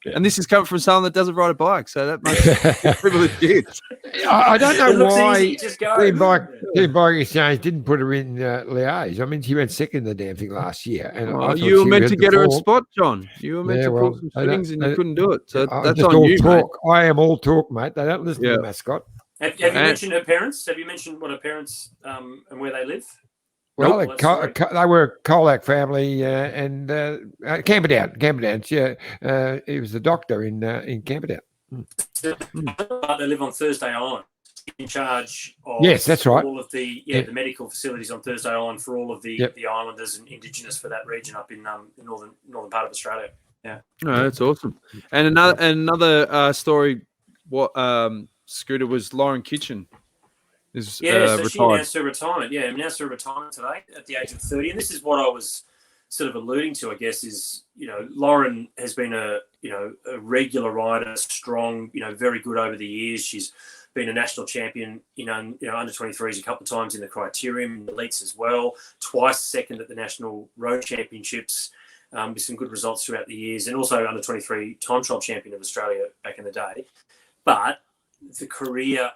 Yeah. And this is coming from someone that doesn't ride a bike, so that makes it pretty legit. I don't know why Team Bike Exchange didn't put her in Liège. I mean, she went second in the damn thing last year. And you were meant to get her a spot, John. You were meant to pull some fittings and you couldn't do it. So that's on you, talk. Mate. I am all talk, mate. They don't listen to the mascot. Have you mentioned her parents? Have you mentioned what her parents and where they live? Well, they were a Colac family and Camperdown. Yeah, he was the doctor in Camperdown. They live on Thursday Island, in charge of that's right. all of the medical facilities on Thursday Island for all of the islanders and Indigenous for that region up in the northern part of Australia. Yeah, that's awesome. And another story. What Scooter was Lauren Kitchen. So she announced her retirement. Yeah, announced her retirement today at the age of 30. And this is what I was sort of alluding to, I guess, is, Lauren has been a regular rider, strong, very good over the years. She's been a national champion, under 23s a couple of times in the criterium, elites as well, twice second at the national road championships, with some good results throughout the years, and also under 23 time trial champion of Australia back in the day. But the career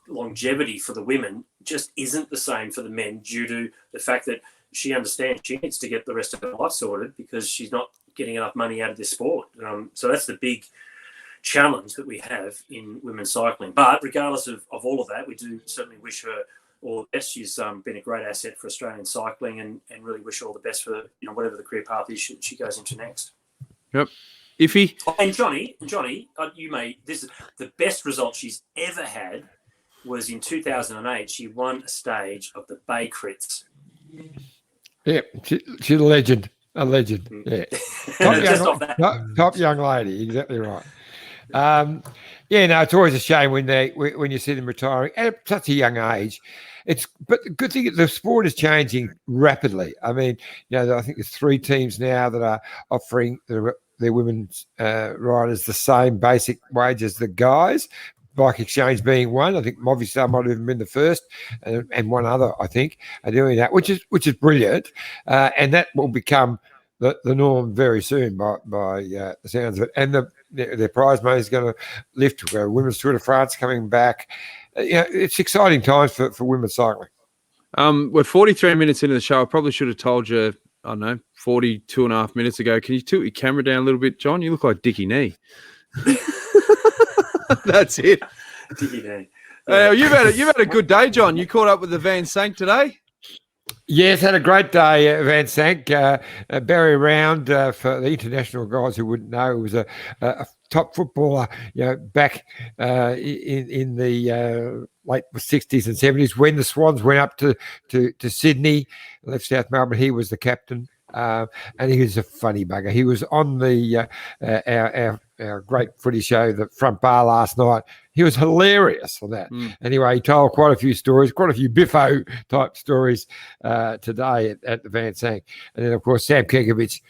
longevity for the women just isn't the same for the men due to the fact that she understands she needs to get the rest of her life sorted because she's not getting enough money out of this sport. So that's the big challenge that we have in women's cycling. But regardless of all of that, we do certainly wish her all the best. She's been a great asset for Australian cycling and really wish her all the best for whatever the career path is she goes into next. Yep. Iffy. And Johnny, this is the best result she's ever had was in 2008. She won a stage of the Bay Crits. Yeah, she's a legend. Yeah, top young lady. Exactly right. It's always a shame when you see them retiring at such a young age. But the good thing is the sport is changing rapidly. I mean, I think there's 3 teams now that are offering their women's riders the same basic wage as the guys. Bike Exchange being one. I think Movistar might have even been the first, and one other, I think, are doing that, which is brilliant, and that will become the norm very soon by the sounds of it. And their prize money is going to lift. Women's Tour de France coming back. It's exciting times for women's cycling. We're 43 minutes into the show. I probably should have told you, I don't know, 42 and a half minutes ago. Can you tilt your camera down a little bit, John? You look like Dickie Nee. That's it. Dickie Nee. You've had a good day, John. You caught up with the Van Sank today? Yes, had a great day, Van Sank. Barry Round, for the international guys who wouldn't know, was a top footballer, back in the late 60s and 70s when the Swans went up to Sydney, left South Melbourne. He was the captain, and he was a funny bugger. He was on the our great footy show, the Front Bar, last night. He was hilarious for that. Anyway, he told quite a few stories, quite a few Biffo type stories today at the Van Sank. And then, of course, Sam Kekovich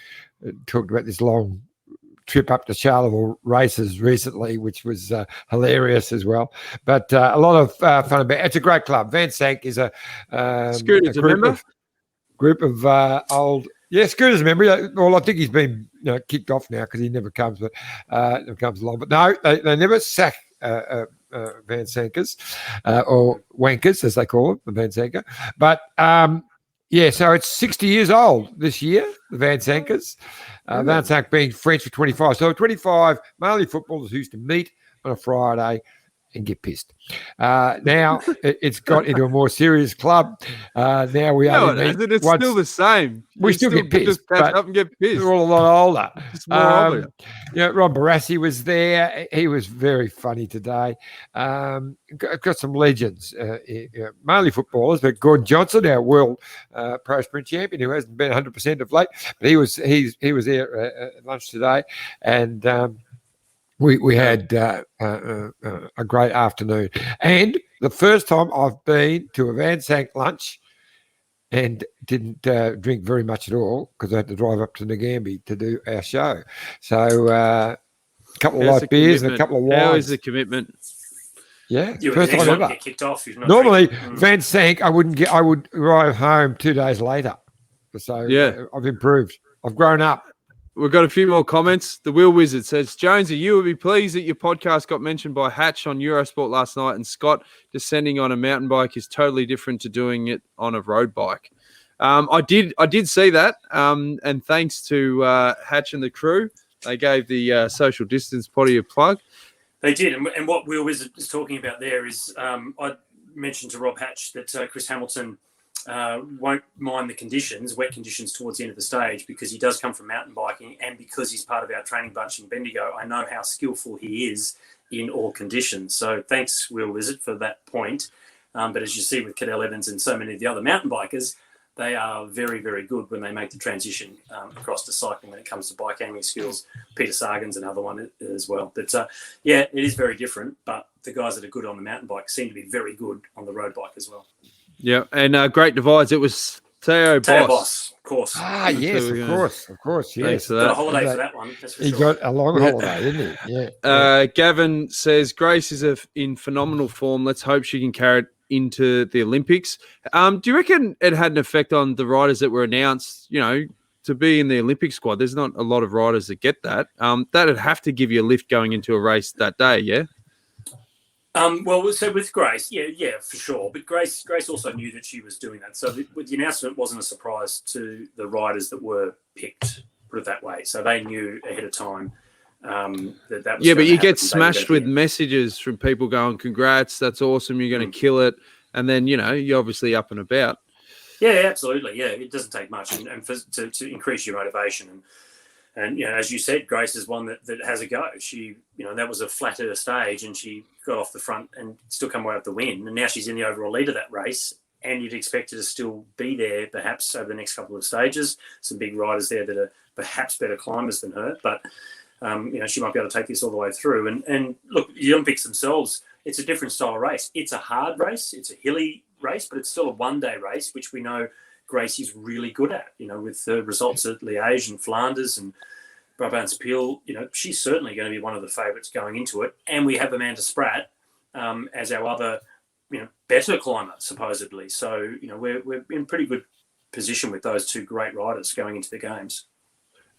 talked about this long trip up to Charleville races recently, which was hilarious as well. But a lot of fun about it. It's a great club. Van Sank is a group of old. Yeah, Scooter's a member. Well, I think he's been kicked off now because he never comes, but never comes along. But no, they never sack Van Sankers or wankers, as they call it, the Van Sanker. But so it's 60 years old this year, the Van Sankers. Van Sank being French for 25. So 25 mainly footballers who used to meet on a Friday and get pissed. Now it's got into a more serious club. Now we No, only meet it's once. still the same. We You still get pissed, just catch but up and get pissed. They're all a lot older. Just more older. Ron Barassi was there. He was very funny today. Got some legends, mainly footballers, but Gordon Johnson, our world pro sprint champion, who hasn't been 100% of late, but he was there at lunch today, and we had a great afternoon. And the first time I've been to a Van Sank lunch and didn't drink very much at all because I had to drive up to Nagambie to do our show. So a couple of light beers and a couple of wines. How is the commitment? Yeah, first time ever. Get kicked off. Normally, Van Sank, I would arrive home 2 days later. So yeah, I've improved. I've grown up. We've got a few more comments. The Wheel Wizard says, Jonesy, you would be pleased that your podcast got mentioned by Hatch on Eurosport last night, and Scott descending on a mountain bike is totally different to doing it on a road bike. I did see that, and thanks to Hatch and the crew, they gave the social distance potty a plug. They did, and what Wheel Wizard is talking about there is I mentioned to Rob Hatch that Chris Hamilton won't mind the conditions, wet conditions towards the end of the stage, because he does come from mountain biking, and because he's part of our training bunch in Bendigo, I know how skillful he is in all conditions. So thanks, Wheel Wizard, for that point. But as you see with Cadell Evans and so many of the other mountain bikers, they are very, very good when they make the transition across to cycling when it comes to bike handling skills. Peter Sagan's another one as well. But yeah, it is very different, but the guys that are good on the mountain bike seem to be very good on the road bike as well. Yeah, and Great Divides, it was Theo Boss. Of course. Yes, of course. Yes. Got a holiday for that one. That's for he sure. got a long holiday, didn't he? Yeah. Gavin says, Grace is in phenomenal form. Let's hope she can carry it into the Olympics. Do you reckon it had an effect on the riders that were announced, to be in the Olympic squad? There's not a lot of riders that get that. That'd have to give you a lift going into a race that day, yeah? Well, so with Grace, yeah, for sure. But Grace also knew that she was doing that. So the announcement wasn't a surprise to the riders that were picked, put it that way. So they knew ahead of time that was. Yeah, but you get smashed with messages from people going, "Congrats, that's awesome, you're going to kill it," and then you're obviously up and about. Yeah, absolutely. Yeah, it doesn't take much, and to increase your motivation. And as you said, Grace is one that has a go. She, that was a flatter stage, and she got off the front and still come away with the win. And now she's in the overall lead of that race, and you'd expect her to still be there, perhaps over the next couple of stages. Some big riders there that are perhaps better climbers than her, but she might be able to take this all the way through. And look, the Olympics themselves, it's a different style race. It's a hard race. It's a hilly race, but it's still a one-day race, which we know Grace is really good at, with the results at Liège and Flanders and Brabantse-Pijl. She's certainly going to be one of the favourites going into it. And we have Amanda Spratt as our other, better climber, supposedly. So, we're in pretty good position with those two great riders going into the games.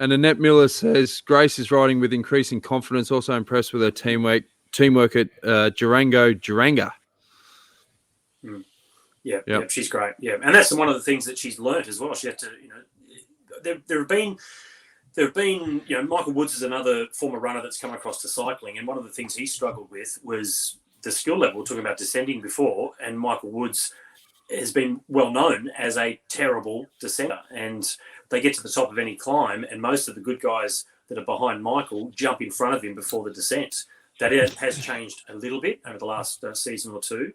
And Annette Miller says, Grace is riding with increasing confidence, also impressed with her teamwork at Durango. Yeah, she's great. Yeah, and that's one of the things that she's learnt as well. She had to, there have been, Michael Woods is another former runner that's come across to cycling, and one of the things he struggled with was the skill level. Talking about descending before, and Michael Woods has been well known as a terrible descender, and they get to the top of any climb, and most of the good guys that are behind Michael jump in front of him before the descent. That has changed a little bit over the last season or two,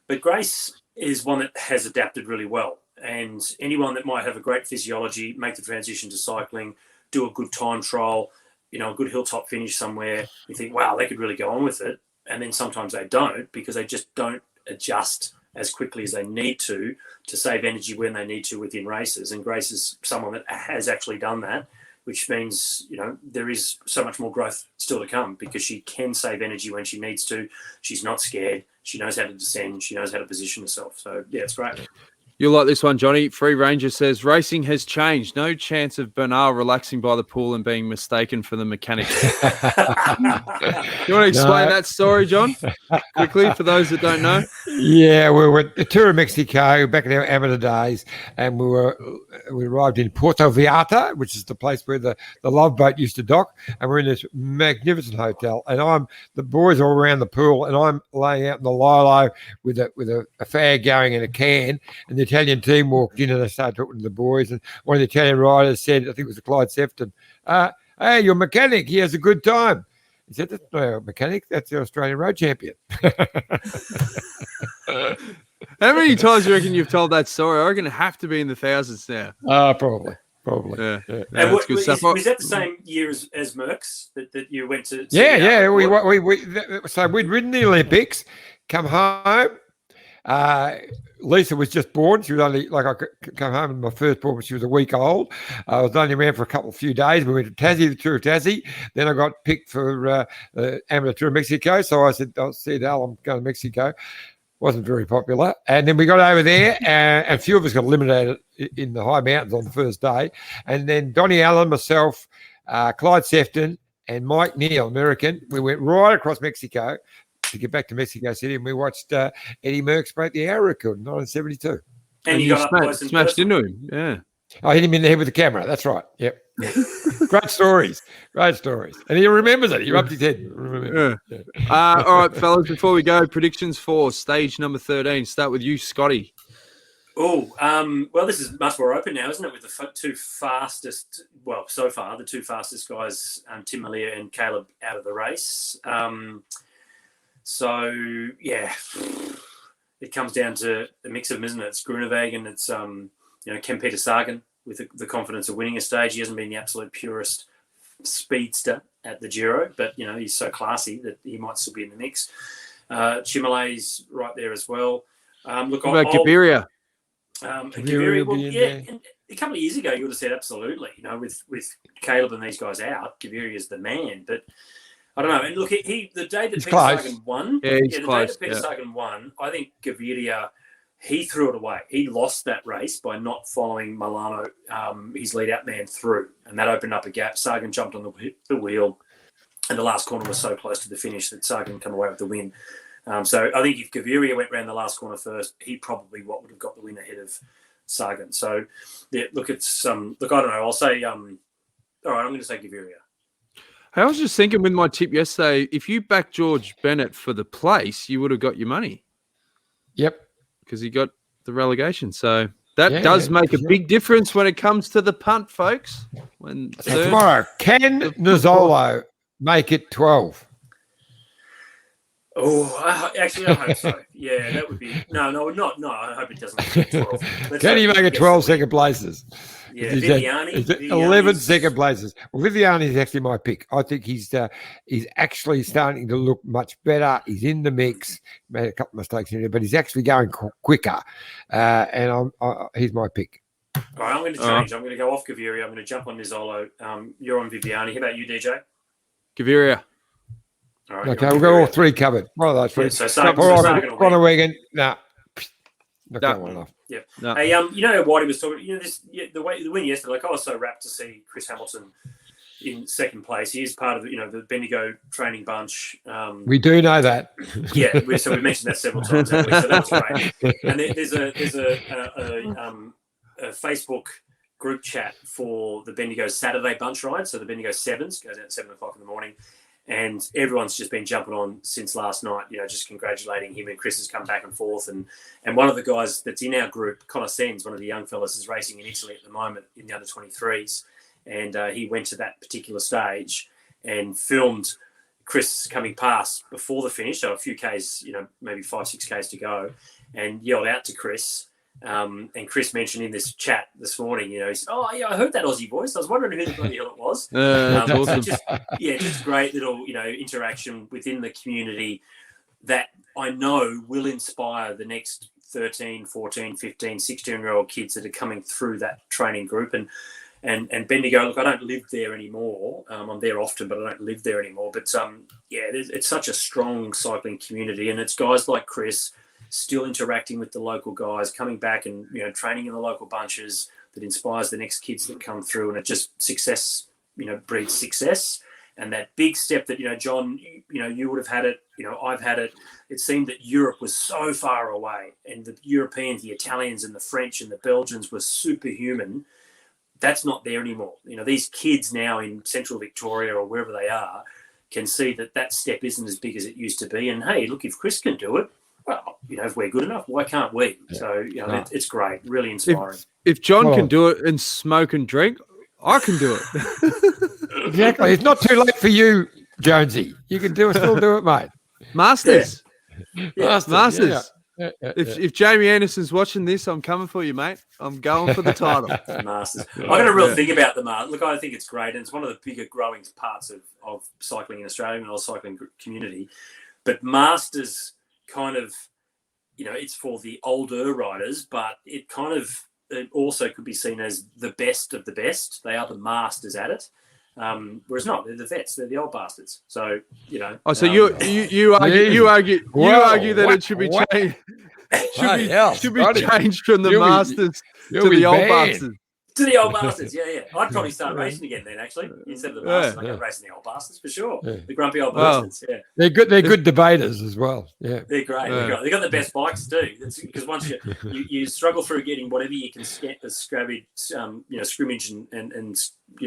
but Grace is one that has adapted really well. And anyone that might have a great physiology, make the transition to cycling, do a good time trial, a good hilltop finish somewhere, you think, wow, they could really go on with it. And then sometimes they don't, because they just don't adjust as quickly as they need to save energy when they need to within races. And Grace is someone that has actually done that, which means, there is so much more growth still to come, because she can save energy when she needs to. She's not scared. She knows how to descend. She knows how to position herself. So, yeah, it's great. You'll like this one, Johnny. Free Ranger says, racing has changed. No chance of Bernard relaxing by the pool and being mistaken for the mechanic. You want to explain that story, John? Quickly, for those that don't know. Yeah, we were at the Tour of Mexico back in our amateur days, and we arrived in Puerto Vallarta, which is the place where the Love Boat used to dock, and we're in this magnificent hotel, and the boys are all around the pool, and I'm laying out in the lilo with a fag going in a can, and the Italian team walked in and they started talking to the boys, and one of the Italian riders said, I think it was Clyde Sefton, hey, your mechanic, he has a good time. He said, that's not our mechanic, that's the Australian road champion. How many times do you reckon you've told that story? I reckon it have to be in the thousands now. Probably. Yeah. And was that the same year as Merckx that you went to? Yeah. So we'd ridden the Olympics, come home. Lisa was just born. She was only I come home and my first born when she was a week old. I was only around for a few days. We went to Tassie, the Tour of Tassie. Then I got picked for the Amateur Tour of Mexico. So I said, I'll see Al, I'm going to Mexico. Wasn't very popular. And then we got over there and a few of us got eliminated in the high mountains on the first day. And then Donnie Allen, myself, Clyde Sefton and Mike Neal, American, we went right across Mexico to get back to Mexico City, and we watched Eddie Merckx break the hour record in 1972. And you got smashed into him, yeah. I hit him in the head with the camera. That's right. Yep. Great stories. And he remembers it. He rubbed his head. Yeah. All right, fellas, before we go, predictions for stage number 13. Start with you, Scotty. Oh, well, this is much more open now, isn't it? With the two fastest, well, so far, the two fastest guys, Tim Malia and Caleb, out of the race. So, yeah, it comes down to a mix of them, isn't it? It's Groenewegen and it's, Ken Peter Sagan with the confidence of winning a stage. He hasn't been the absolute purest speedster at the Giro, but, he's so classy that he might still be in the mix. Chimale's right there as well. Look, what about Gaviria? Gaviria, well, and a couple of years ago, you would have said absolutely, with Caleb and these guys out, Gaviria is the man, but I don't know. And look, the day that Peter Sagan won, Sagan won, I think Gaviria, he threw it away. He lost that race by not following Milano, his lead-out man, through. And that opened up a gap. Sagan jumped on the wheel, and the last corner was so close to the finish that Sagan came away with the win. So I think if Gaviria went round the last corner first, he probably would have got the win ahead of Sagan. So, yeah, look, it's I don't know. I'll say, all right, I'm going to say Gaviria. I was just thinking with my tip yesterday, if you back George Bennet for the place, you would have got your money. Yep. Because he got the relegation. So that does make a big difference when it comes to the punt, folks. Tomorrow, can Nizzolo make it 12? Oh, actually, I hope so. Yeah, that would be... No, not. No, I hope it doesn't make it 12. Can he make it 12 second places? Yeah, Viviani. 11 second places. Well, Viviani is actually my pick. I think he's actually starting to look much better. He's in the mix. Made a couple of mistakes in there, but he's actually going quicker. And he's my pick. All right, I'm going to change. I'm going to go off Gaviria. I'm going to jump on Nizzolo. You're on Viviani. How about you, DJ? Gaviria. All right, okay, we've got all three covered. One of those three. Yeah, so Sagan will win. Not going enough. Yeah. No. Hey, Whitey was talking. The win yesterday. Like, I was so rapt to see Chris Hamilton in second place. He is part of the Bendigo training bunch. We do know that. Yeah, so we mentioned that several times. So that was great. And there's a Facebook group chat for the Bendigo Saturday bunch ride. So the Bendigo Sevens goes out at 7:00 in the morning. And everyone's just been jumping on since last night, just congratulating him. And Chris has come back and forth. And one of the guys that's in our group, Connor Sens, one of the young fellas, is racing in Italy at the moment in the under-23s. And he went to that particular stage and filmed Chris coming past before the finish. So a few Ks, maybe 5-6 Ks to go, and yelled out to Chris. And Chris mentioned in this chat this morning, he said, "Oh yeah, I heard that Aussie voice. I was wondering who the bloody hell it was." That's awesome. Just great little interaction within the community that I know will inspire the next 13, 14, 15, 16-year-old kids that are coming through that training group. And Bendigo, look, I don't live there anymore. I'm there often, but I don't live there anymore. But it's such a strong cycling community, and it's guys like Chris still interacting with the local guys, coming back and training in the local bunches that inspires the next kids that come through, and it just success breeds success. And that big step that John, you would have had it, I've had it. It seemed that Europe was so far away, and the Europeans, the Italians and the French and the Belgians were superhuman. That's not there anymore. These kids now in Central Victoria or wherever they are can see that step isn't as big as it used to be. And hey, look, if Chris can do it, well, if we're good enough, why can't we? Yeah. So, it's great, really inspiring. If John can do it and smoke and drink, I can do it. Exactly. It's not too late for you, Jonesy. You can still do it, mate. Masters. Yeah. Masters. Yeah. If Jamie Anderson's watching this, I'm coming for you, mate. I'm going for the title. Masters. I got a real thing about the Masters. Look, I think it's great, and it's one of the bigger growing parts of cycling in Australia and the cycling community. But Masters kind of, it's for the older riders, but it also could be seen as the best of the best. They are the masters at it. Whereas not, they're the vets, they're the old bastards. So, so you argue that it should be changed. Should be changed from the masters to the old bastards. To the old bastards, yeah. I'd probably start racing again then, actually. Instead of the masters, I'd go racing the old bastards for sure. Yeah. The grumpy old bastards, yeah. They're good. They're good debaters as well. Yeah, they're great. They've got the best bikes too. Because once you struggle through getting whatever you can scrimmage and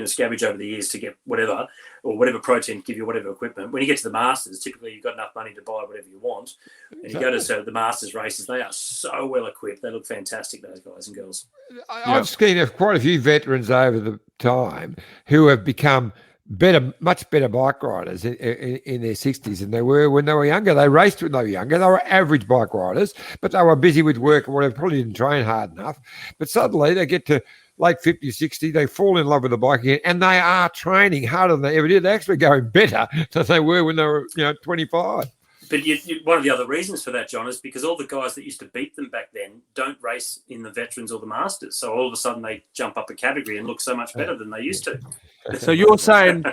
scavenge over the years to get whatever protein to give you whatever equipment. When you get to the masters, typically you've got enough money to buy whatever you want, and you go to the masters races. They are so well equipped. They look fantastic. Those guys and girls. I've seen quite a few veterans over the time who have become much better bike riders in their 60s than they were when they were younger. They raced when they were younger. They were average bike riders, but they were busy with work or whatever, probably didn't train hard enough. But suddenly they get to late 50, 60, they fall in love with the bike again, and they are training harder than they ever did. They're actually going better than they were when they were 25. But one of the other reasons for that, John, is because all the guys that used to beat them back then don't race in the veterans or the masters. So all of a sudden they jump up a category and look so much better than they used to. So you're saying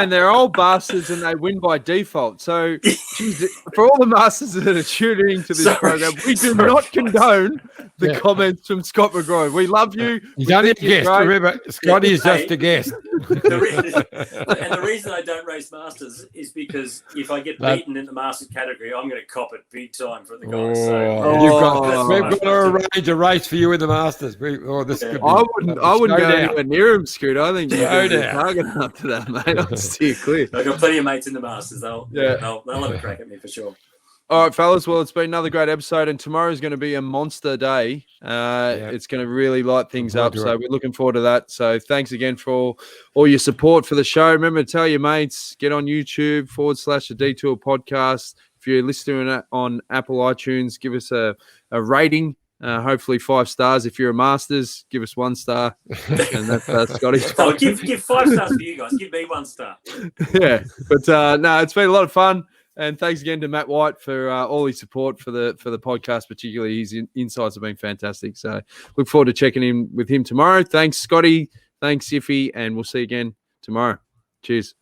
they're old bastards and they win by default. So geez, for all the masters that are tuning into this program, we do not condone the comments from Scott McGraw. We love you. He's only a guest. Remember, Scotty is just a guest. The reason I don't race masters is because if I get beaten in the masters category, I'm going to cop it big time for the guys. We've got to arrange a race for you in the masters. I wouldn't go anywhere near him, Scoot. I think you're target up to that, mate. I'll steer clear. I've got plenty of mates in the masters. They'll have a crack at me for sure. All right, fellas. Well, it's been another great episode, and tomorrow's going to be a monster day. It's going to really light things up, so we're looking forward to that. So thanks again for all your support for the show. Remember to tell your mates, get on YouTube /The Detour Podcast. If you're listening on Apple iTunes, give us a rating. Hopefully 5 stars. If you're a Masters, give us 1 star. And that's Scotty's. Give 5 stars for you guys. Give me 1 star. Yeah, but no, it's been a lot of fun. And thanks again to Matt White for all his support for the podcast, particularly his insights have been fantastic. So look forward to checking in with him tomorrow. Thanks, Scotty. Thanks, Iffy. And we'll see you again tomorrow. Cheers.